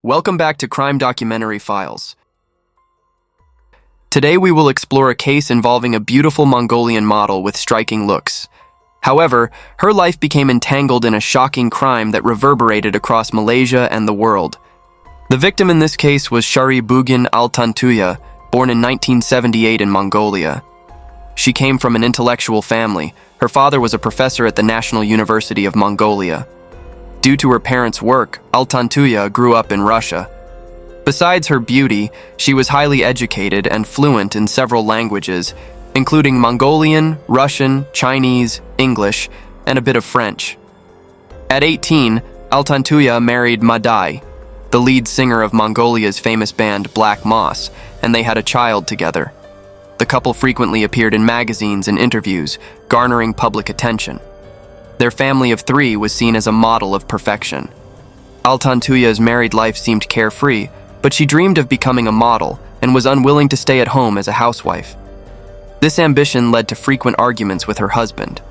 Welcome back to Crime Documentary Files. Today we will explore a case involving a beautiful Mongolian model with striking looks. However, her life became entangled in a shocking crime that reverberated across Malaysia and the world. The victim in this case was Shaariibuugiin Altantuyaa, born in 1978 in Mongolia. She came from an intellectual family. Her father was a professor at the National University of Mongolia. Due to her parents' work, Altantuyaa grew up in Russia. Besides her beauty, she was highly educated and fluent in several languages, including Mongolian, Russian, Chinese, English, and a bit of French. At 18, Altantuyaa married Madai, the lead singer of Mongolia's famous band Black Moss, and they had a child together. The couple frequently appeared in magazines and interviews, garnering public attention. Their family of three was seen as a model of perfection. Altantuya's married life seemed carefree, but she dreamed of becoming a model and was unwilling to stay at home as a housewife. This ambition led to frequent arguments with her husband.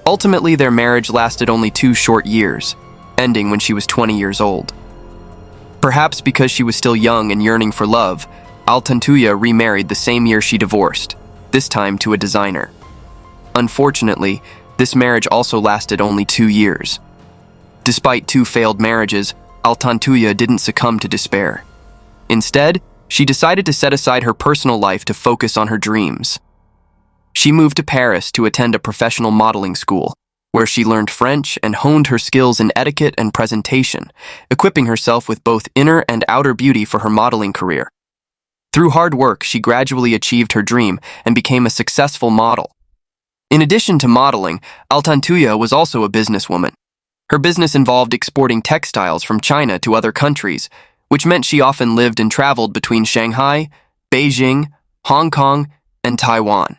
Ultimately, their marriage lasted only 2 short years, ending when she was 20 years old. Perhaps because she was still young and yearning for love, Altantuyaa remarried the same year she divorced, this time to a designer. Unfortunately, this marriage also lasted only 2 years. Despite 2 failed marriages, Altantuyaa didn't succumb to despair. Instead, she decided to set aside her personal life to focus on her dreams. She moved to Paris to attend a professional modeling school, where she learned French and honed her skills in etiquette and presentation, equipping herself with both inner and outer beauty for her modeling career. Through hard work, she gradually achieved her dream and became a successful model. In addition to modeling, Altantuyaa was also a businesswoman. Her business involved exporting textiles from China to other countries, which meant she often lived and traveled between Shanghai, Beijing, Hong Kong, and Taiwan.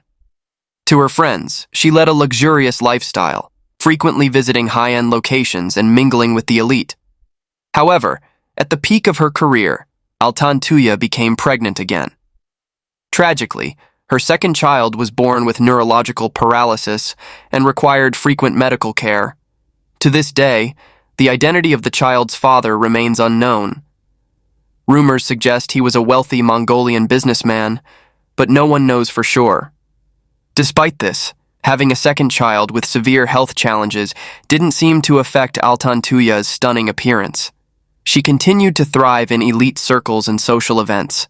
To her friends, she led a luxurious lifestyle, frequently visiting high-end locations and mingling with the elite. However, at the peak of her career, Altantuyaa became pregnant again. Tragically, her second child was born with neurological paralysis and required frequent medical care. To this day, the identity of the child's father remains unknown. Rumors suggest he was a wealthy Mongolian businessman, but no one knows for sure. Despite this, having a second child with severe health challenges didn't seem to affect Altantuya's stunning appearance. She continued to thrive in elite circles and social events.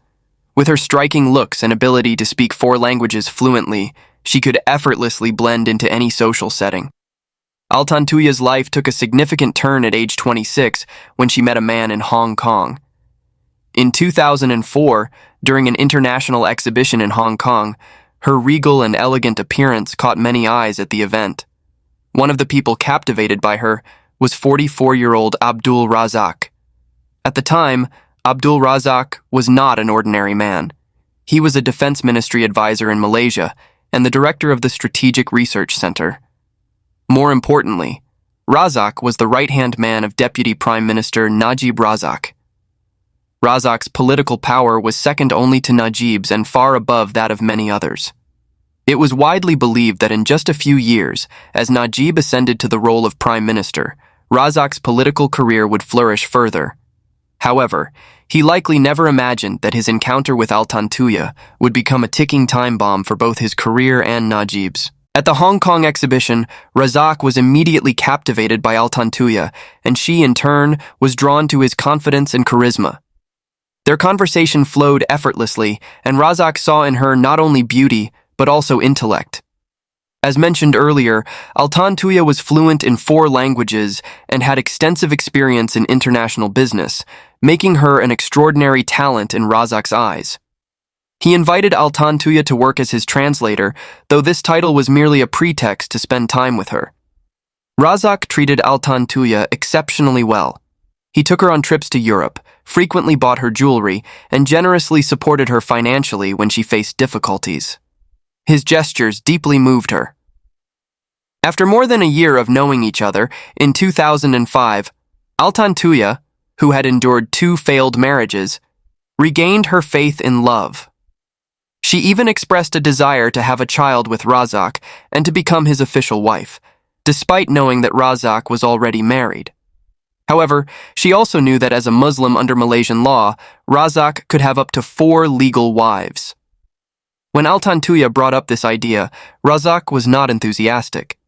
With her striking looks and ability to speak 4 languages fluently, she could effortlessly blend into any social setting. Altantuya's life took a significant turn at age 26 when she met a man in Hong Kong. In 2004, during an international exhibition in Hong Kong, her regal and elegant appearance caught many eyes at the event. One of the people captivated by her was 44-year-old Abdul Razak. At the time, Abdul Razak was not an ordinary man. He was a defense ministry advisor in Malaysia and the director of the Strategic Research Center. More importantly, Razak was the right-hand man of Deputy Prime Minister Najib Razak. Razak's political power was second only to Najib's and far above that of many others. It was widely believed that in just a few years, as Najib ascended to the role of Prime Minister, Razak's political career would flourish further. However, he likely never imagined that his encounter with Altantuyaa would become a ticking time bomb for both his career and Najib's. At the Hong Kong exhibition, Razak was immediately captivated by Altantuyaa, and she, in turn, was drawn to his confidence and charisma. Their conversation flowed effortlessly, and Razak saw in her not only beauty, but also intellect. As mentioned earlier, Altantuyaa was fluent in 4 languages and had extensive experience in international business, making her an extraordinary talent in Razak's eyes. He invited Altantuyaa to work as his translator, though this title was merely a pretext to spend time with her. Razak treated Altantuyaa exceptionally well. He took her on trips to Europe, frequently bought her jewelry, and generously supported her financially when she faced difficulties. His gestures deeply moved her. After more than a year of knowing each other, in 2005, Altantuyaa, who had endured 2 failed marriages, regained her faith in love. She even expressed a desire to have a child with Razak and to become his official wife, despite knowing that Razak was already married. However, she also knew that as a Muslim under Malaysian law, Razak could have up to 4 legal wives. When Altantuyaa brought up this idea, Razak was not enthusiastic.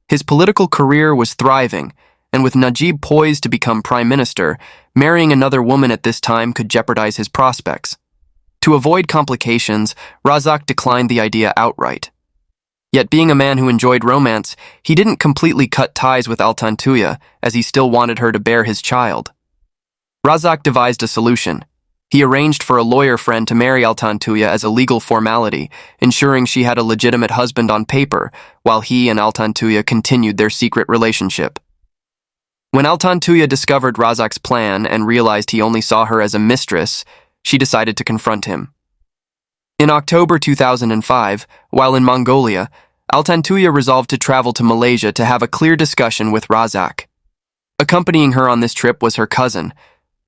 His political career was thriving, and with Najib poised to become prime minister, marrying another woman at this time could jeopardize his prospects. To avoid complications, Razak declined the idea outright. Yet being a man who enjoyed romance, he didn't completely cut ties with Altantuyaa, as he still wanted her to bear his child. Razak devised a solution. He arranged for a lawyer friend to marry Altantuyaa as a legal formality, ensuring she had a legitimate husband on paper, while he and Altantuyaa continued their secret relationship. When Altantuyaa discovered Razak's plan and realized he only saw her as a mistress, she decided to confront him. In October 2005, while in Mongolia, Altantuyaa resolved to travel to Malaysia to have a clear discussion with Razak. Accompanying her on this trip was her cousin.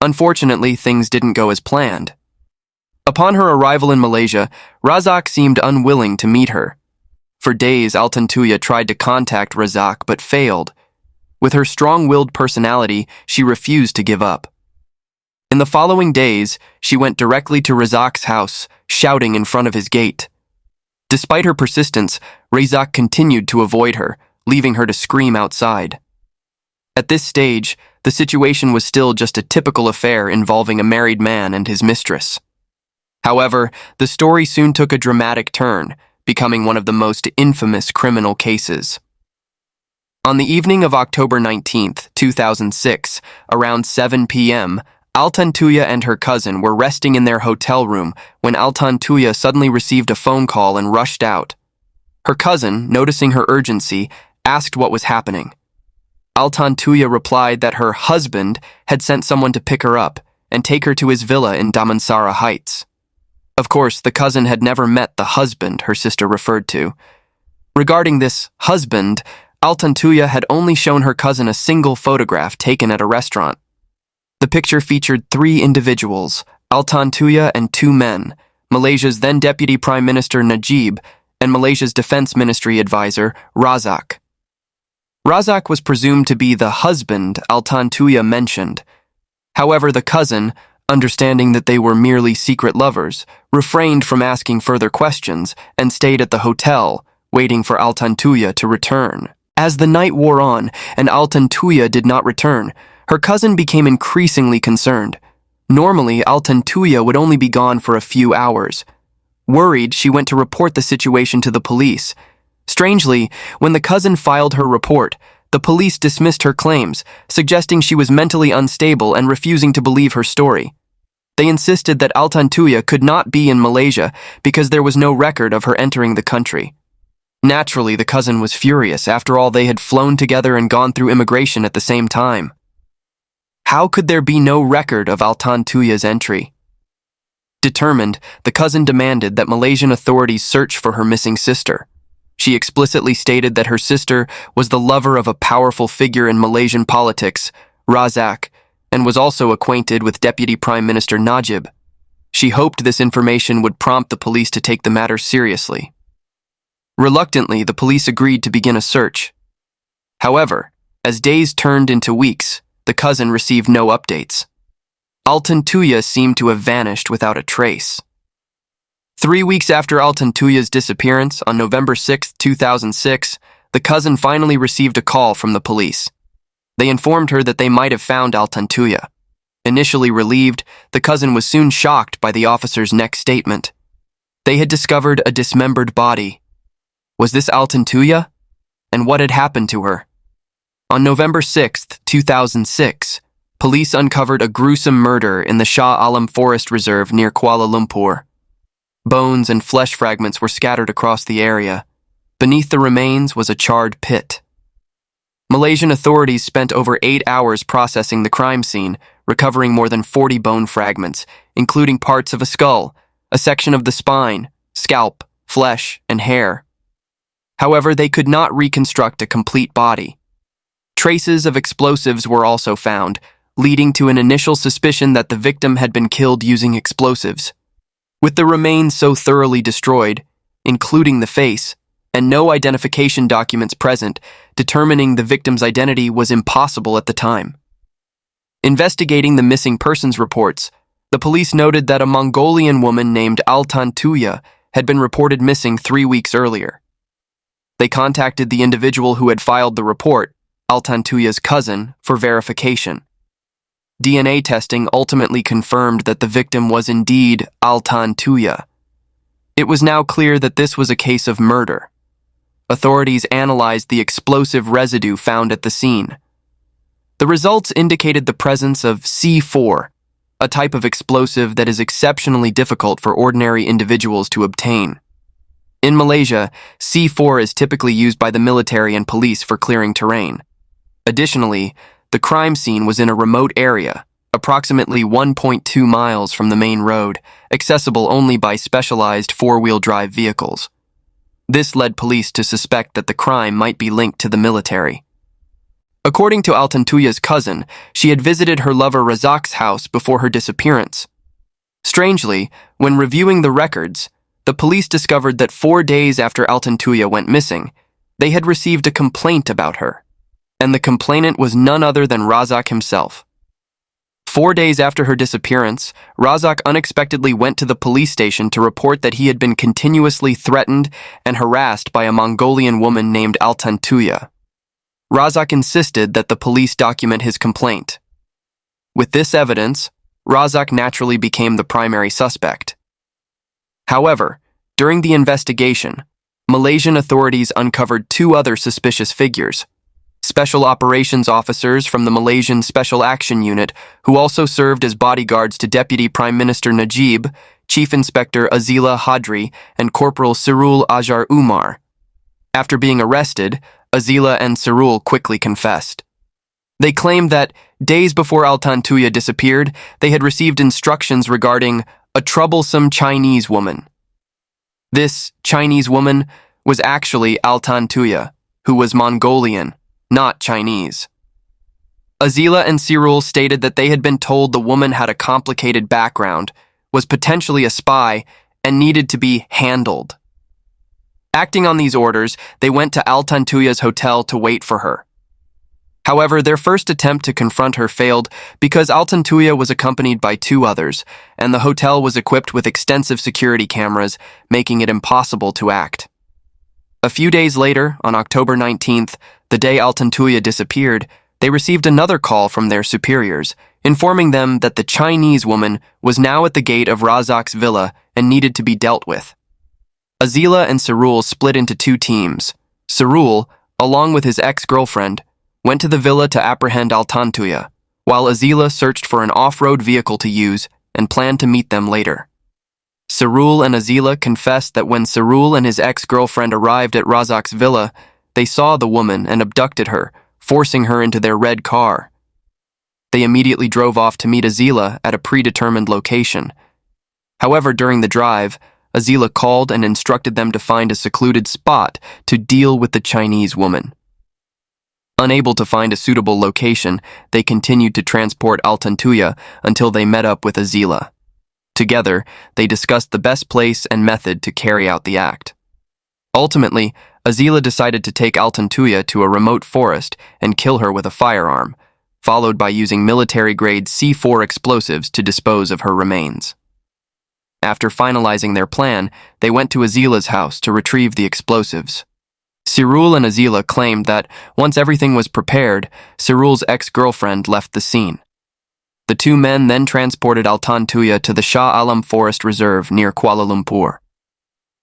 Unfortunately, things didn't go as planned. Upon her arrival in Malaysia, Razak seemed unwilling to meet her. For days, Altantuyaa tried to contact Razak but failed. With her strong-willed personality, she refused to give up. In the following days, she went directly to Razak's house, shouting in front of his gate. Despite her persistence, Razak continued to avoid her, leaving her to scream outside. At this stage, the situation was still just a typical affair involving a married man and his mistress. However, the story soon took a dramatic turn, becoming one of the most infamous criminal cases. On the evening of October 19, 2006, around 7 p.m., Altantuyaa and her cousin were resting in their hotel room when Altantuyaa suddenly received a phone call and rushed out. Her cousin, noticing her urgency, asked what was happening. Altantuyaa replied that her husband had sent someone to pick her up and take her to his villa in Damansara Heights. Of course, the cousin had never met the husband her sister referred to. Regarding this husband, Altantuyaa had only shown her cousin a single photograph taken at a restaurant. The picture featured 3 individuals, Altantuyaa and 2 men, Malaysia's then Deputy Prime Minister Najib and Malaysia's Defense Ministry advisor Razak. Razak was presumed to be the husband Altantuyaa mentioned. However, the cousin, understanding that they were merely secret lovers, refrained from asking further questions and stayed at the hotel, waiting for Altantuyaa to return. As the night wore on and Altantuyaa did not return, her cousin became increasingly concerned. Normally, Altantuyaa would only be gone for a few hours. Worried, she went to report the situation to the police. Strangely, when the cousin filed her report, the police dismissed her claims, suggesting she was mentally unstable and refusing to believe her story. They insisted that Altantuyaa could not be in Malaysia because there was no record of her entering the country. Naturally, the cousin was furious. After all, they had flown together and gone through immigration at the same time. How could there be no record of Altantuya's entry? Determined, the cousin demanded that Malaysian authorities search for her missing sister. She explicitly stated that her sister was the lover of a powerful figure in Malaysian politics, Razak, and was also acquainted with Deputy Prime Minister Najib. She hoped this information would prompt the police to take the matter seriously. Reluctantly, the police agreed to begin a search. However, as days turned into weeks, the cousin received no updates. Altantuyaa seemed to have vanished without a trace. 3 weeks after Altantuya's disappearance, on November 6, 2006, the cousin finally received a call from the police. They informed her that they might have found Altantuyaa. Initially relieved, the cousin was soon shocked by the officer's next statement. They had discovered a dismembered body. Was this Altantuyaa? And what had happened to her? On November 6, 2006, police uncovered a gruesome murder in the Shah Alam Forest Reserve near Kuala Lumpur. Bones and flesh fragments were scattered across the area. Beneath the remains was a charred pit. Malaysian authorities spent over 8 hours processing the crime scene, recovering more than 40 bone fragments, including parts of a skull, a section of the spine, scalp, flesh, and hair. However, they could not reconstruct a complete body. Traces of explosives were also found, leading to an initial suspicion that the victim had been killed using explosives. With the remains so thoroughly destroyed, including the face, and no identification documents present, determining the victim's identity was impossible at the time. Investigating the missing persons reports, the police noted that a Mongolian woman named Altantuyaa had been reported missing 3 weeks earlier. They contacted the individual who had filed the report, Altantuya's cousin, for verification. DNA testing ultimately confirmed that the victim was indeed Altantuyaa. It was now clear that this was a case of murder. Authorities analyzed the explosive residue found at the scene. The results indicated the presence of C4, a type of explosive that is exceptionally difficult for ordinary individuals to obtain. In Malaysia, C4 is typically used by the military and police for clearing terrain. Additionally, the crime scene was in a remote area, approximately 1.2 miles from the main road, accessible only by specialized four-wheel drive vehicles. This led police to suspect that the crime might be linked to the military. According to Altantuya's cousin, she had visited her lover Razak's house before her disappearance. Strangely, when reviewing the records, the police discovered that 4 days after Altantuyaa went missing, they had received a complaint about her, and the complainant was none other than Razak himself. 4 days after her disappearance, Razak unexpectedly went to the police station to report that he had been continuously threatened and harassed by a Mongolian woman named Altantuyaa. Razak insisted that the police document his complaint. With this evidence, Razak naturally became the primary suspect. However, during the investigation, Malaysian authorities uncovered 2 other suspicious figures: special operations officers from the Malaysian Special Action Unit, who also served as bodyguards to Deputy Prime Minister Najib, Chief Inspector Azila Hadri, and Corporal Shaariibuugiin Ajar Umar. After being arrested, Azila and Shaariibuugiin quickly confessed. They claimed that, days before Altantuyaa disappeared, they had received instructions regarding a troublesome Chinese woman. This Chinese woman was actually Altantuyaa, who was Mongolian, not Chinese. Azila and Shaariibuugiin stated that they had been told the woman had a complicated background, was potentially a spy, and needed to be handled. Acting on these orders, they went to Altantuyaa's hotel to wait for her. However, their first attempt to confront her failed because Altantuyaa was accompanied by 2 others, and the hotel was equipped with extensive security cameras, making it impossible to act. A few days later, on October 19th, the day Altantuyaa disappeared, they received another call from their superiors, informing them that the Chinese woman was now at the gate of Razak's villa and needed to be dealt with. Azila and Shaariibuugiin split into 2 teams. Shaariibuugiin, along with his ex-girlfriend, went to the villa to apprehend Altantuyaa, while Azila searched for an off-road vehicle to use and planned to meet them later. Shaariibuugiin and Azila confessed that when Shaariibuugiin and his ex-girlfriend arrived at Razak's villa, they saw the woman and abducted her, forcing her into their red car. They immediately drove off to meet Azila at a predetermined location. However, during the drive, Azila called and instructed them to find a secluded spot to deal with the Chinese woman. Unable to find a suitable location, they continued to transport Altantuyaa until they met up with Azila. Together, they discussed the best place and method to carry out the act. Ultimately, Azila decided to take Altantuyaa to a remote forest and kill her with a firearm, followed by using military-grade C4 explosives to dispose of her remains. After finalizing their plan, they went to Azila's house to retrieve the explosives. Shaariibuugiin and Azila claimed that once everything was prepared, Shaariibuugiin's ex-girlfriend left the scene. The 2 men then transported Altantuyaa to the Shah Alam Forest Reserve near Kuala Lumpur.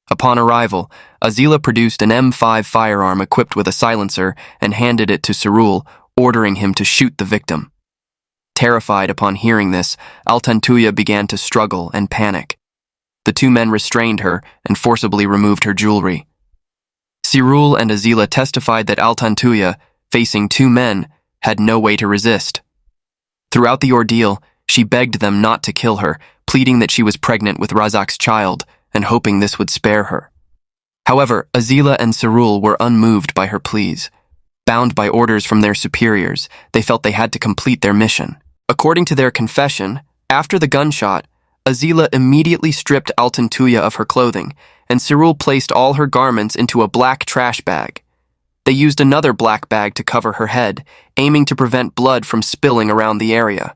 Upon arrival, Azila produced an M5 firearm equipped with a silencer and handed it to Shaariibuugiin, ordering him to shoot the victim. Terrified upon hearing this, Altantuyaa began to struggle and panic. The 2 men restrained her and forcibly removed her jewelry. Shaariibuugiin and Azila testified that Altantuyaa, facing 2 men, had no way to resist. Throughout the ordeal, she begged them not to kill her, pleading that she was pregnant with Razak's child and hoping this would spare her. However, Azila and Shaariibuugiin were unmoved by her pleas. Bound by orders from their superiors, they felt they had to complete their mission. According to their confession, after the gunshot, Azila immediately stripped Altantuyaa of her clothing, and Shaariibuugiin placed all her garments into a black trash bag. They used another black bag to cover her head, aiming to prevent blood from spilling around the area.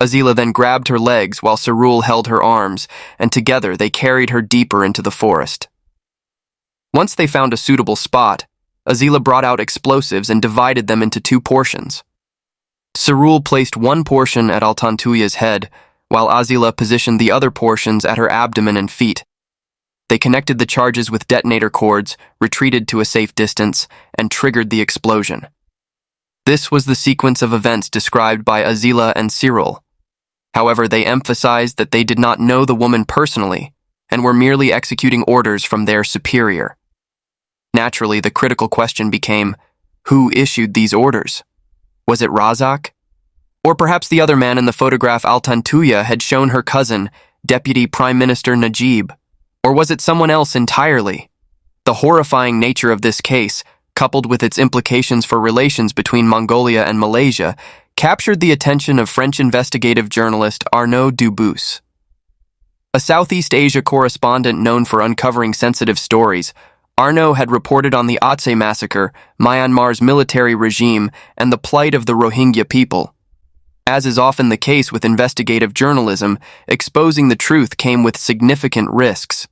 Azila then grabbed her legs while Shaariibuugiin held her arms, and together they carried her deeper into the forest. Once they found a suitable spot, Azila brought out explosives and divided them into two portions. Shaariibuugiin placed one portion at Altantuya's head, while Azila positioned the other portions at her abdomen and feet. They connected the charges with detonator cords, retreated to a safe distance, and triggered the explosion. This was the sequence of events described by Azila and Shaariibuugiin. However, they emphasized that they did not know the woman personally and were merely executing orders from their superior. Naturally, the critical question became, who issued these orders? Was it Razak? Or perhaps the other man in the photograph Altantuyaa had shown her cousin, Deputy Prime Minister Najib? Or was it someone else entirely? The horrifying nature of this case, coupled with its implications for relations between Mongolia and Malaysia, captured the attention of French investigative journalist Arnaud Dubus. A Southeast Asia correspondent known for uncovering sensitive stories, Arnaud had reported on the Aceh massacre, Myanmar's military regime, and the plight of the Rohingya people. As is often the case with investigative journalism, exposing the truth came with significant risks.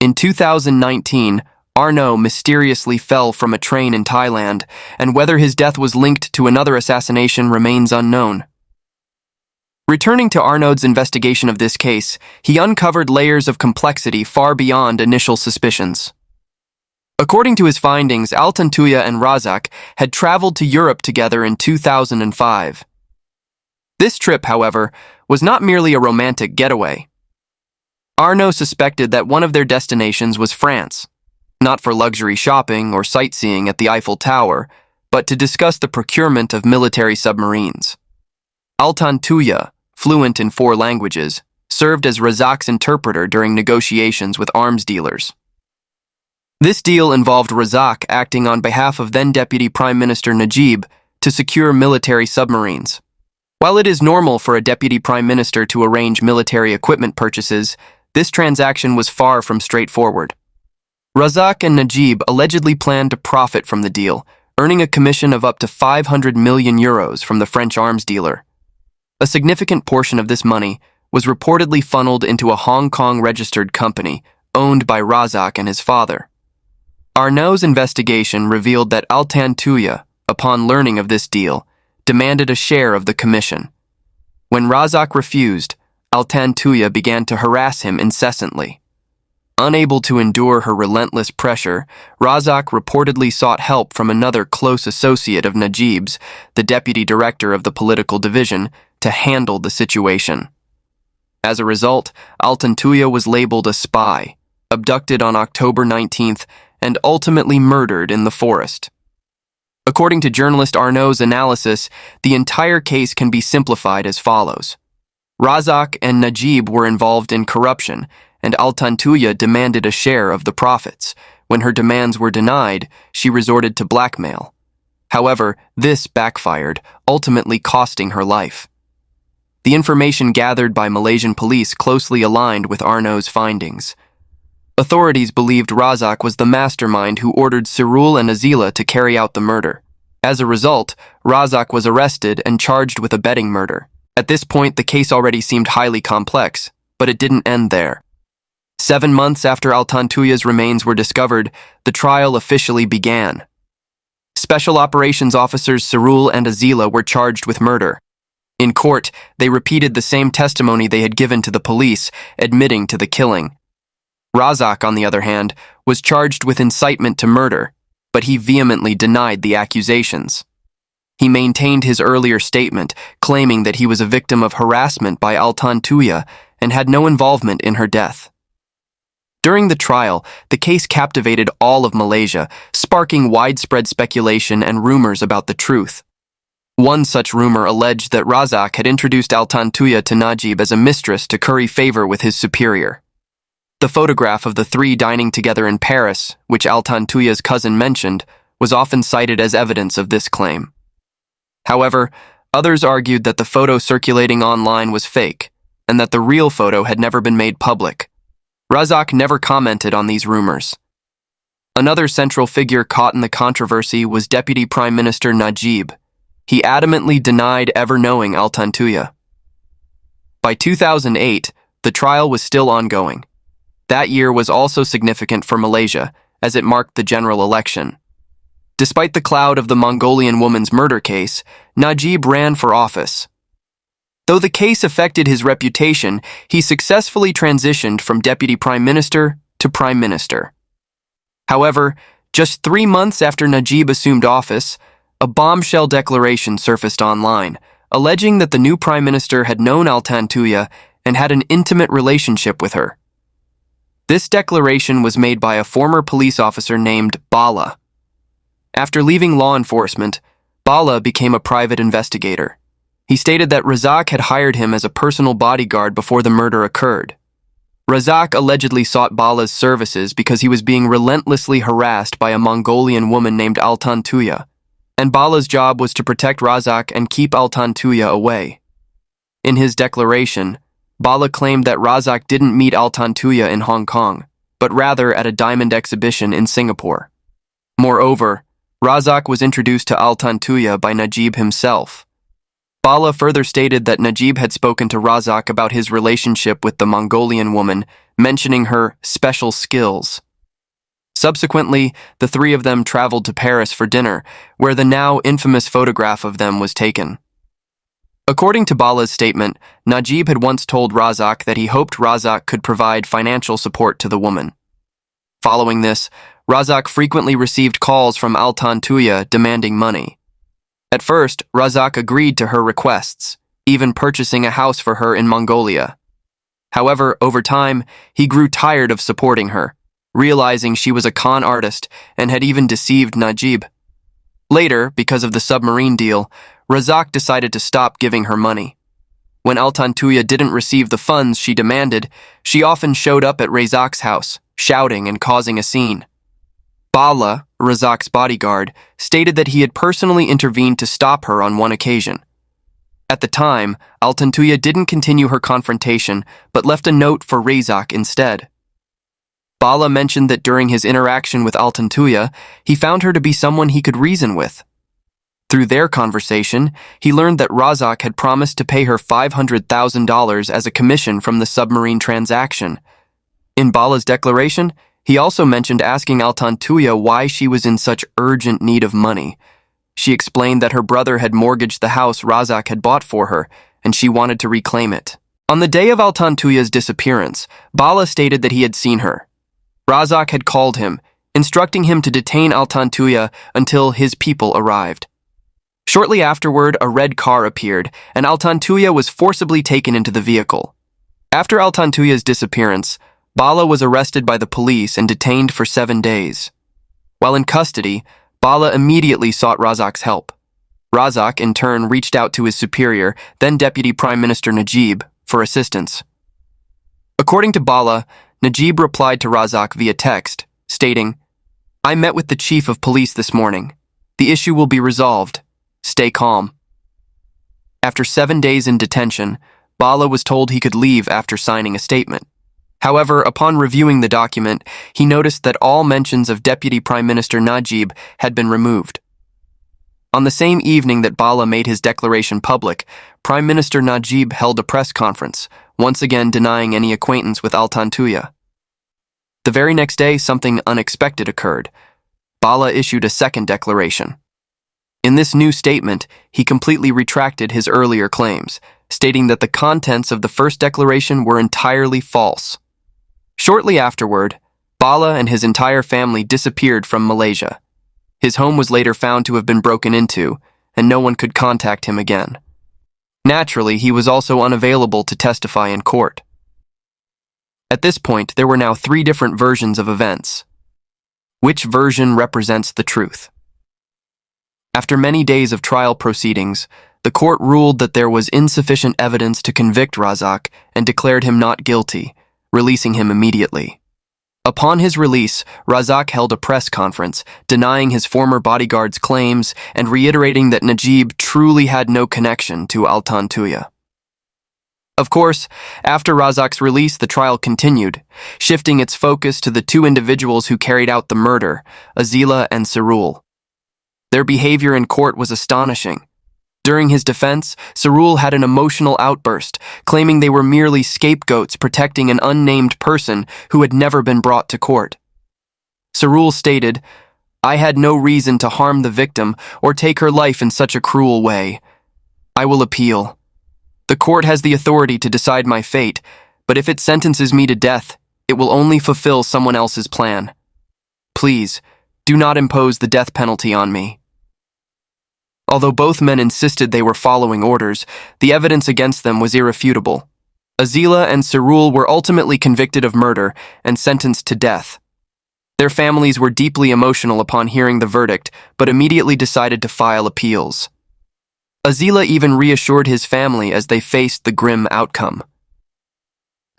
In 2019, Arnaud mysteriously fell from a train in Thailand, and whether his death was linked to another assassination remains unknown. Returning to Arnaud's investigation of this case, he uncovered layers of complexity far beyond initial suspicions. According to his findings, Altantuyaa and Razak had traveled to Europe together in 2005. This trip, however, was not merely a romantic getaway. Arnaud suspected that one of their destinations was France, not for luxury shopping or sightseeing at the Eiffel Tower, but to discuss the procurement of military submarines. Altantuyaa, fluent in 4 languages, served as Razak's interpreter during negotiations with arms dealers. This deal involved Razak acting on behalf of then-Deputy Prime Minister Najib to secure military submarines. While it is normal for a Deputy Prime Minister to arrange military equipment purchases, this transaction was far from straightforward. Razak and Najib allegedly planned to profit from the deal, earning a commission of up to 500 million euros from the French arms dealer. A significant portion of this money was reportedly funneled into a Hong Kong-registered company owned by Razak and his father. Arnaud's investigation revealed that Altantuyaa, upon learning of this deal, demanded a share of the commission. When Razak refused, Altantuyaa began to harass him incessantly. Unable to endure her relentless pressure, Razak reportedly sought help from another close associate of Najib's, the deputy director of the political division, to handle the situation. As a result, Altantuyaa was labeled a spy, abducted on October 19th, and ultimately murdered in the forest. According to journalist Arnaud's analysis, the entire case can be simplified as follows. Razak and Najib were involved in corruption, and Altantuyaa demanded a share of the profits. When her demands were denied, she resorted to blackmail. However, this backfired, ultimately costing her life. The information gathered by Malaysian police closely aligned with Arnaud's findings. Authorities believed Razak was the mastermind who ordered Shaariibuugiin and Azila to carry out the murder. As a result, Razak was arrested and charged with abetting murder. At this point, the case already seemed highly complex, but it didn't end there. 7 months after Altantuya's remains were discovered, the trial officially began. Special Operations Officers Shaariibuugiin and Azila were charged with murder. In court, they repeated the same testimony they had given to the police, admitting to the killing. Razak, on the other hand, was charged with incitement to murder, but he vehemently denied the accusations. He maintained his earlier statement, claiming that he was a victim of harassment by Altantuyaa and had no involvement in her death. During the trial, the case captivated all of Malaysia, sparking widespread speculation and rumors about the truth. One such rumor alleged that Razak had introduced Altantuyaa to Najib as a mistress to curry favor with his superior. The photograph of the 3 dining together in Paris, which Altantuyaa's cousin mentioned, was often cited as evidence of this claim. However, others argued that the photo circulating online was fake, and that the real photo had never been made public. Razak never commented on these rumors. Another central figure caught in the controversy was Deputy Prime Minister Najib. He adamantly denied ever knowing Altantuyaa. By 2008, the trial was still ongoing. That year was also significant for Malaysia, as it marked the general election. Despite the cloud of the Mongolian woman's murder case, Najib ran for office. Though the case affected his reputation, he successfully transitioned from Deputy Prime Minister to Prime Minister. However, just 3 months after Najib assumed office, a bombshell declaration surfaced online, alleging that the new Prime Minister had known Altantuyaa and had an intimate relationship with her. This declaration was made by a former police officer named Bala. After leaving law enforcement, Bala became a private investigator. He stated that Razak had hired him as a personal bodyguard before the murder occurred. Razak allegedly sought Bala's services because he was being relentlessly harassed by a Mongolian woman named Altantuyaa, and Bala's job was to protect Razak and keep Altantuyaa away. In his declaration, Bala claimed that Razak didn't meet Altantuyaa in Hong Kong, but rather at a diamond exhibition in Singapore. Moreover, Razak was introduced to Altantuyaa by Najib himself. Bala further stated that Najib had spoken to Razak about his relationship with the Mongolian woman, mentioning her special skills. Subsequently, the three of them traveled to Paris for dinner, where the now infamous photograph of them was taken. According to Bala's statement, Najib had once told Razak that he hoped Razak could provide financial support to the woman. Following this, Razak frequently received calls from Altantuyaa demanding money. At first, Razak agreed to her requests, even purchasing a house for her in Mongolia. However, over time, he grew tired of supporting her, realizing she was a con artist and had even deceived Najib. Later, because of the submarine deal, Razak decided to stop giving her money. When Altantuyaa didn't receive the funds she demanded, she often showed up at Razak's house, shouting and causing a scene. Bala, Razak's bodyguard, stated that he had personally intervened to stop her on one occasion. At the time, Altantuyaa didn't continue her confrontation, but left a note for Razak instead. Bala mentioned that during his interaction with Altantuyaa, he found her to be someone he could reason with. Through their conversation, he learned that Razak had promised to pay her $500,000 as a commission from the submarine transaction. In Bala's declaration, he also mentioned asking Altantuyaa why she was in such urgent need of money. She explained that her brother had mortgaged the house Razak had bought for her, and she wanted to reclaim it. On the day of Altantuya's disappearance, Bala stated that he had seen her. Razak had called him, instructing him to detain Altantuyaa until his people arrived. Shortly afterward, a red car appeared, and Altantuyaa was forcibly taken into the vehicle. After Altantuya's disappearance, Bala was arrested by the police and detained for 7 days. While in custody, Bala immediately sought Razak's help. Razak, in turn, reached out to his superior, then Deputy Prime Minister Najib, for assistance. According to Bala, Najib replied to Razak via text, stating, "I met with the chief of police this morning. The issue will be resolved. Stay calm." After 7 days in detention, Bala was told he could leave after signing a statement. However, upon reviewing the document, he noticed that all mentions of Deputy Prime Minister Najib had been removed. On the same evening that Bala made his declaration public, Prime Minister Najib held a press conference, once again denying any acquaintance with Altantuyaa. The very next day, something unexpected occurred. Bala issued a second declaration. In this new statement, he completely retracted his earlier claims, stating that the contents of the first declaration were entirely false. Shortly afterward, Bala and his entire family disappeared from Malaysia. His home was later found to have been broken into, and no one could contact him again. Naturally, he was also unavailable to testify in court. At this point, there were now 3 different versions of events. Which version represents the truth? After many days of trial proceedings, the court ruled that there was insufficient evidence to convict Razak and declared him not guilty, releasing him immediately. Upon his release, Razak held a press conference, denying his former bodyguard's claims and reiterating that Najib truly had no connection to Altantuyaa. Of course, after Razak's release, the trial continued, shifting its focus to the two individuals who carried out the murder, Azila and Shaariibuugiin. Their behavior in court was astonishing. During his defense, Shaariibuugiin had an emotional outburst, claiming they were merely scapegoats protecting an unnamed person who had never been brought to court. Shaariibuugiin stated, "I had no reason to harm the victim or take her life in such a cruel way. I will appeal. The court has the authority to decide my fate, but if it sentences me to death, it will only fulfill someone else's plan. Please, do not impose the death penalty on me." Although both men insisted they were following orders, the evidence against them was irrefutable. Azila and Shaariibuugiin were ultimately convicted of murder and sentenced to death. Their families were deeply emotional upon hearing the verdict, but immediately decided to file appeals. Azila even reassured his family as they faced the grim outcome.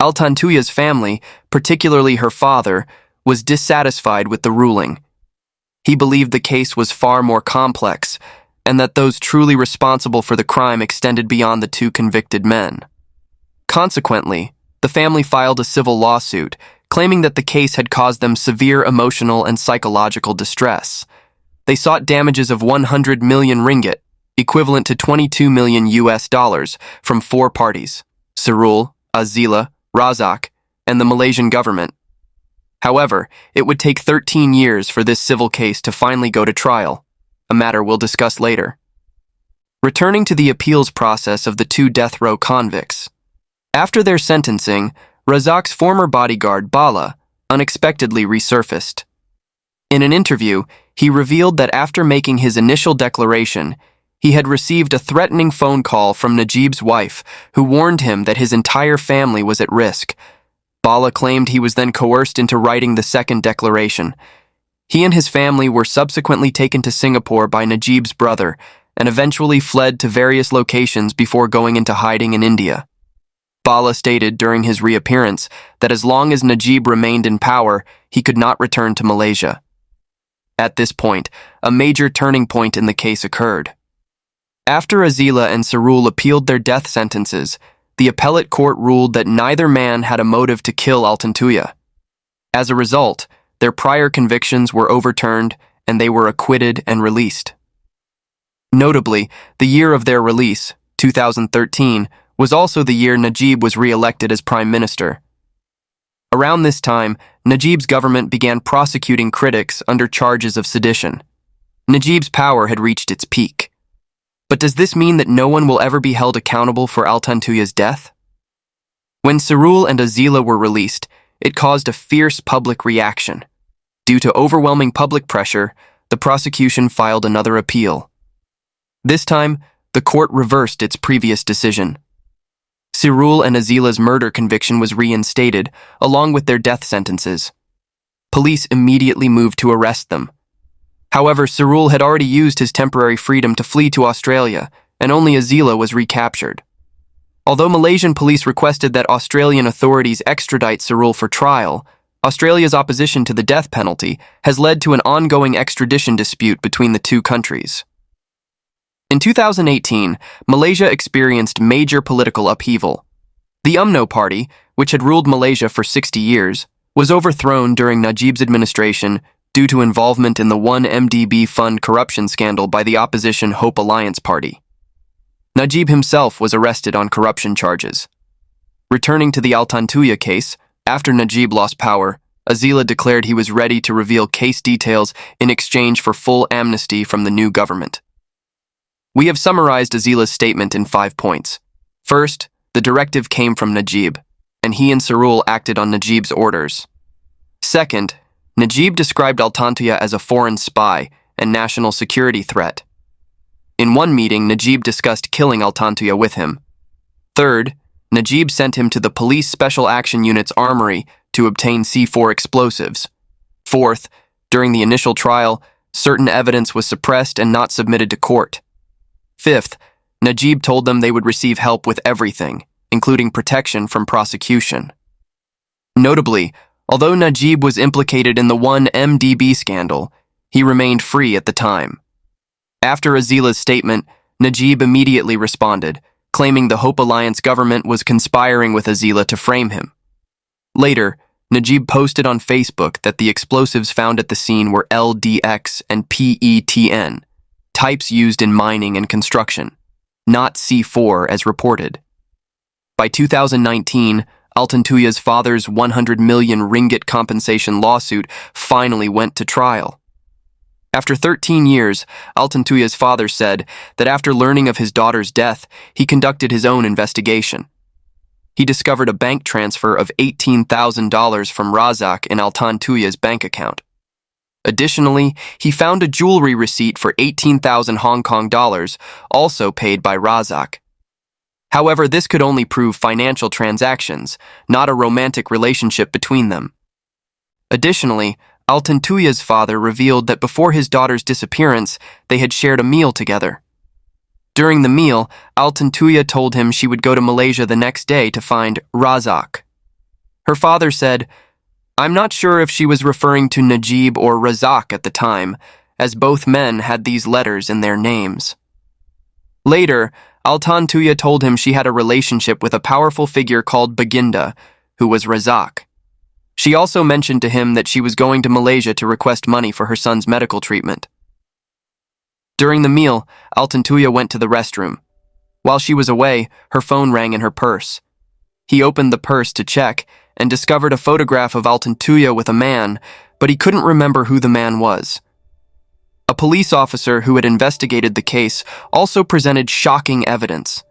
Altantuya's family, particularly her father, was dissatisfied with the ruling. He believed the case was far more complex, and that those truly responsible for the crime extended beyond the two convicted men. Consequently, the family filed a civil lawsuit, claiming that the case had caused them severe emotional and psychological distress. They sought damages of 100 million ringgit, equivalent to $22 million US, from four parties: Shaariibuugiin, Azila, Razak, and the Malaysian government. However, it would take 13 years for this civil case to finally go to trial, a matter we'll discuss later. Returning to the appeals process of the two death row convicts. After their sentencing, Razak's former bodyguard, Bala, unexpectedly resurfaced. In an interview, he revealed that after making his initial declaration, he had received a threatening phone call from Najib's wife, who warned him that his entire family was at risk. Bala claimed he was then coerced into writing the second declaration. He and his family were subsequently taken to Singapore by Najib's brother and eventually fled to various locations before going into hiding in India. Bala stated during his reappearance that as long as Najib remained in power, he could not return to Malaysia. At this point, a major turning point in the case occurred. After Azila and Shaariibuugiin appealed their death sentences, the appellate court ruled that neither man had a motive to kill Altantuyaa. As a result, their prior convictions were overturned and they were acquitted and released. Notably, the year of their release, 2013, was also the year Najib was re-elected as Prime Minister. Around this time, Najib's government began prosecuting critics under charges of sedition. Najib's power had reached its peak. But does this mean that no one will ever be held accountable for Altantuya's death? When Shaariibuugiin and Azila were released, it caused a fierce public reaction. Due to overwhelming public pressure, the prosecution filed another appeal. This time, the court reversed its previous decision. Shaariibuugiin and Azila's murder conviction was reinstated, along with their death sentences. Police immediately moved to arrest them. However, Shaariibuugiin had already used his temporary freedom to flee to Australia, and only Azila was recaptured. Although Malaysian police requested that Australian authorities extradite Shaariibuugiin for trial, Australia's opposition to the death penalty has led to an ongoing extradition dispute between the two countries. In 2018, Malaysia experienced major political upheaval. The UMNO party, which had ruled Malaysia for 60 years, was overthrown during Najib's administration due to involvement in the 1MDB fund corruption scandal by the opposition Hope Alliance Party. Najib himself was arrested on corruption charges. Returning to the Altantuyaa case, after Najib lost power, Azila declared he was ready to reveal case details in exchange for full amnesty from the new government. We have summarized Azila's statement in 5 points. First, the directive came from Najib, and he and Shaariibuugiin acted on Najib's orders. Second, Najib described Altantuyaa as a foreign spy and national security threat. In one meeting, Najib discussed killing Altantuyaa with him. Third, Najib sent him to the Police Special Action Unit's armory to obtain C4 explosives. Fourth, during the initial trial, certain evidence was suppressed and not submitted to court. Fifth, Najib told them they would receive help with everything, including protection from prosecution. Notably, although Najib was implicated in the 1MDB scandal, he remained free at the time. After Azila's statement, Najib immediately responded, claiming the Hope Alliance government was conspiring with Azila to frame him. Later, Najib posted on Facebook that the explosives found at the scene were LDX and PETN, types used in mining and construction, not C4 as reported. By 2019, Altantuya's father's 100 million ringgit compensation lawsuit finally went to trial. After 13 years, Altantuya's father said that after learning of his daughter's death, he conducted his own investigation. He discovered a bank transfer of $18,000 from Razak in Altantuya's bank account. Additionally, he found a jewelry receipt for 18,000 Hong Kong dollars, also paid by Razak. However, this could only prove financial transactions, not a romantic relationship between them. Additionally, Altantuya's father revealed that before his daughter's disappearance, they had shared a meal together. During the meal, Altantuya told him she would go to Malaysia the next day to find Razak. Her father said, "I'm not sure if she was referring to Najib or Razak at the time, as both men had these letters in their names." Later, Altantuya told him she had a relationship with a powerful figure called Baginda, who was Razak. She also mentioned to him that she was going to Malaysia to request money for her son's medical treatment. During the meal, Altantuya went to the restroom. While she was away, her phone rang in her purse. He opened the purse to check and discovered a photograph of Altantuya with a man, but he couldn't remember who the man was. A police officer who had investigated the case also presented shocking evidence.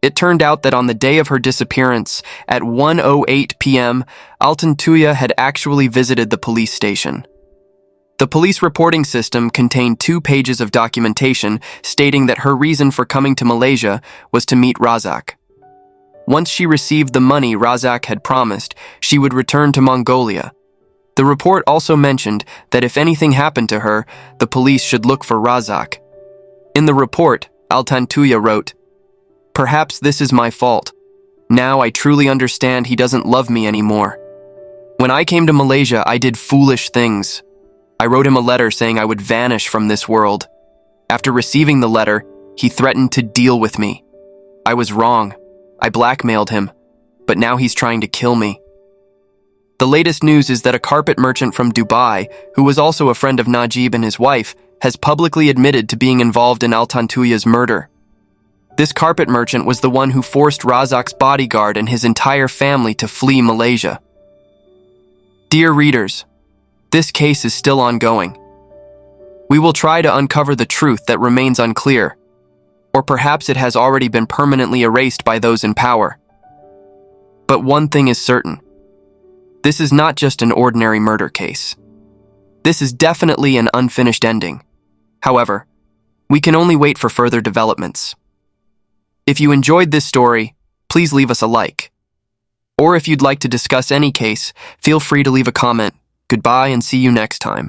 It turned out that on the day of her disappearance, at 1:08 p.m., Altantuya had actually visited the police station. The police reporting system contained 2 pages of documentation stating that her reason for coming to Malaysia was to meet Razak. Once she received the money Razak had promised, she would return to Mongolia. The report also mentioned that if anything happened to her, the police should look for Razak. In the report, Altantuya wrote, "Perhaps this is my fault. Now I truly understand he doesn't love me anymore. When I came to Malaysia, I did foolish things. I wrote him a letter saying I would vanish from this world. After receiving the letter, he threatened to deal with me. I was wrong. I blackmailed him, but now he's trying to kill me." The latest news is that a carpet merchant from Dubai, who was also a friend of Najib and his wife, has publicly admitted to being involved in Altantuya's murder. This carpet merchant was the one who forced Razak's bodyguard and his entire family to flee Malaysia. Dear readers, this case is still ongoing. We will try to uncover the truth that remains unclear, or perhaps it has already been permanently erased by those in power. But one thing is certain. This is not just an ordinary murder case. This is definitely an unfinished ending. However, we can only wait for further developments. If you enjoyed this story, please leave us a like. Or if you'd like to discuss any case, feel free to leave a comment. Goodbye and see you next time.